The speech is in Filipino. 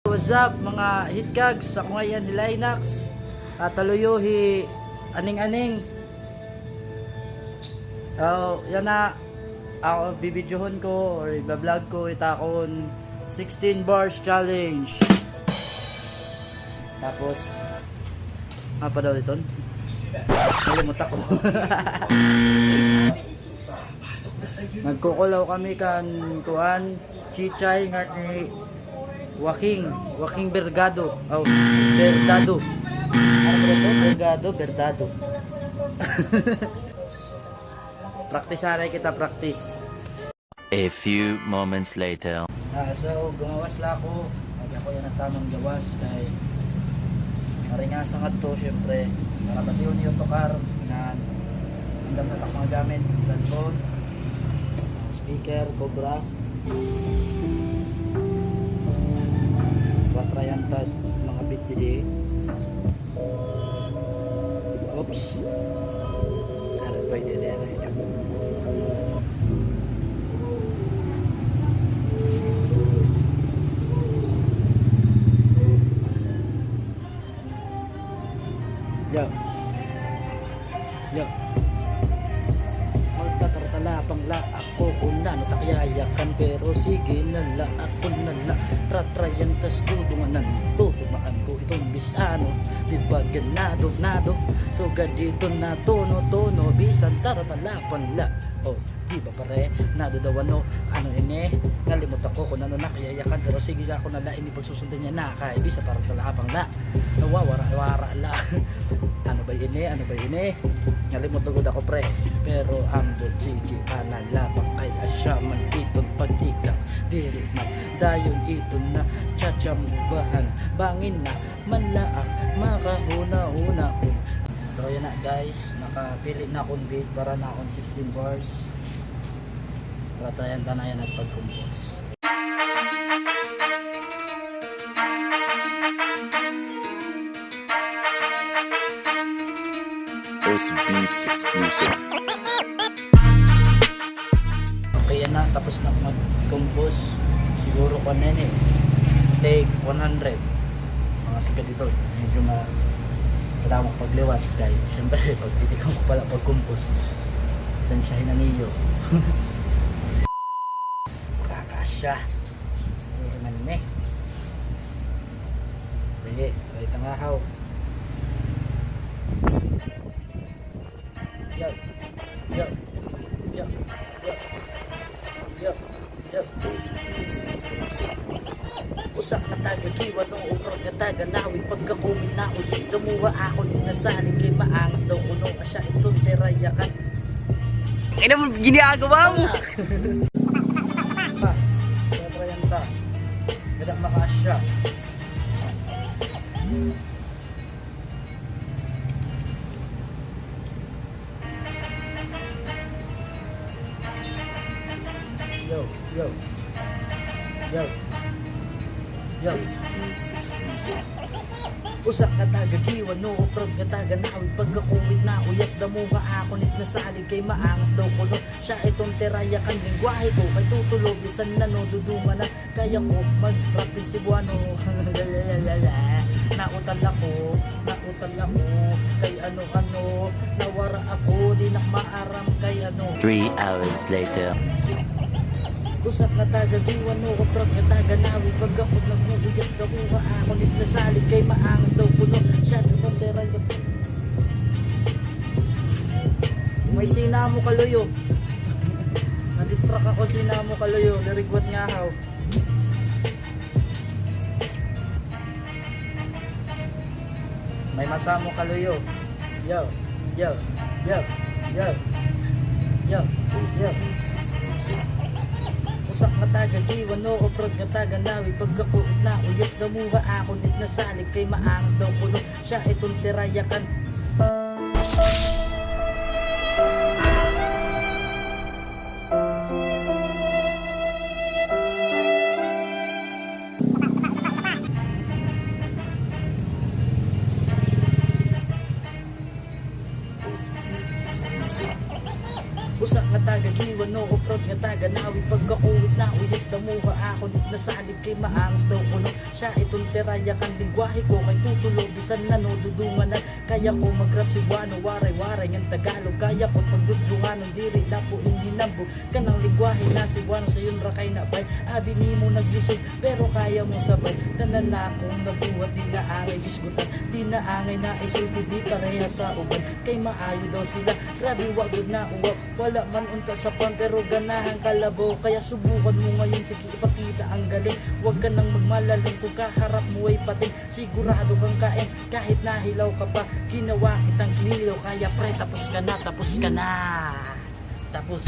What's up mga hitkags? Ako ngayon hi Linux at taluyo hi aning-aning. Yan na ako bibidyohon ko or i-vlog ko itakon 16 bars challenge. Tapos apa daw ito? Nalimutan ko. Nagkukulaw kami kan kuan Chichay nga ni Joaquin Bergado. Berdado. Ano ba ito? Berdado. Practice na kita, practice. A few moments later. So, gumawas lang ako. Lagi ako yan ang tamang gawas. Kay maringasan nga to, syempre. Para pati yun yung tokar. Andam na tak mga gamit. Cellphone. Speaker, Cobra. Patrayan tad mga bit didi. Oops. Sana pa idedera ito. Yo. Magtatartala pang la ako kung natakyayakan pero sige na la ako na la tratrayan tas dudunganan tutumaan ko itong bisano diba ganado so gadito na tono bisan taratalapan la diba pare nadudawan ano ini ngalimot ako kung ano nakayayakan pero sige ako na la ini pagsusundan niya na kaya bisa parang talapang la nawawara la ano ba ini ngalimot lugod ako pre pero ambot sige panalapang kay asyaman itong pag-ika diri na dayon ito na tsatsambahan bangin na manlaak makahuna-huna ko. So yun na guys, nakapili na akong beat para na akong 16 bars ratayan tanayan at pag-compose. This beats exclusive. Okay yan na, tapos na mag-compose siguro ko na yun take 100 mga siga dito medyo kailangan mo pagliwat kaya syempre pagtitikan ko pala pag-compose saan siya hinaniyo. Kakasya naman sige, try tangahaw. Yo. Usak na taga-kiwa nung ukrot na taga-nawi pagkakumin na ulis gamuha ako din nasanin kay maangas daw kuno asya itong terayakan. Ano mo ginagawa mo? Terayan ta. Gada makasya. Yo. Usak na taga-giwan no ukrog na taga-nawi pagkakuwit na uyas damo nga ako nit nasalig kay maangas daw kuno siya itong terayakan lingwahe ko kay tutulog bisan na no dudungan na kaya ko mag-rapin Cebuano. Nautal ako kay ano nawara ako di na maaram kay 3 hours later. Usak na taga-giwan no ukrog na taga-nawi pagkakot nagmubuyas gamuha ako nit nasalig kay maangas daw kuno siya itong terayakan. May sinamo kaluyo. Na-distract ako sinamo kaluyo. Narigwat nga haw. May masamo kaluyo. Yo. Usak na taga-giwan no ukrog na taga-nawi pagkakuit na uyas gamuha ako nit nasalig kay maangas daw kuno siya itong terayakan. Usak na taga-giwan no ukrog Bawat nga taga nawi pagkakuwit na uyas damuha ako nasalib kay maangos daw kuno siya itong teraya kan lingwahe ko kay tutulo bisan na no dudunganan kaya ko magrap Cebuano waray-waray ng Tagalog kaya ko pagdudungan ng diri na po hinabo kanang lingwahe na Cebuano sa yun rakay na bay abi ni mo naglisod pero kaya mo sabay tanan na akong nabuhat di na angay isgutan di na angay na isulti di pareha sa uban kay maayo daw sila grabe wagod na uwaw wala man unta sa pan pero ganahan kalabaw kaya subukan mo ngayon sige ipakita ang galing wag ka nang magmalalim kung kaharap mo ay patin sigurado kang kain kahit nahilaw ka pa ginawa kitang kinilaw kaya pre tapos ka na tapos ka na tapos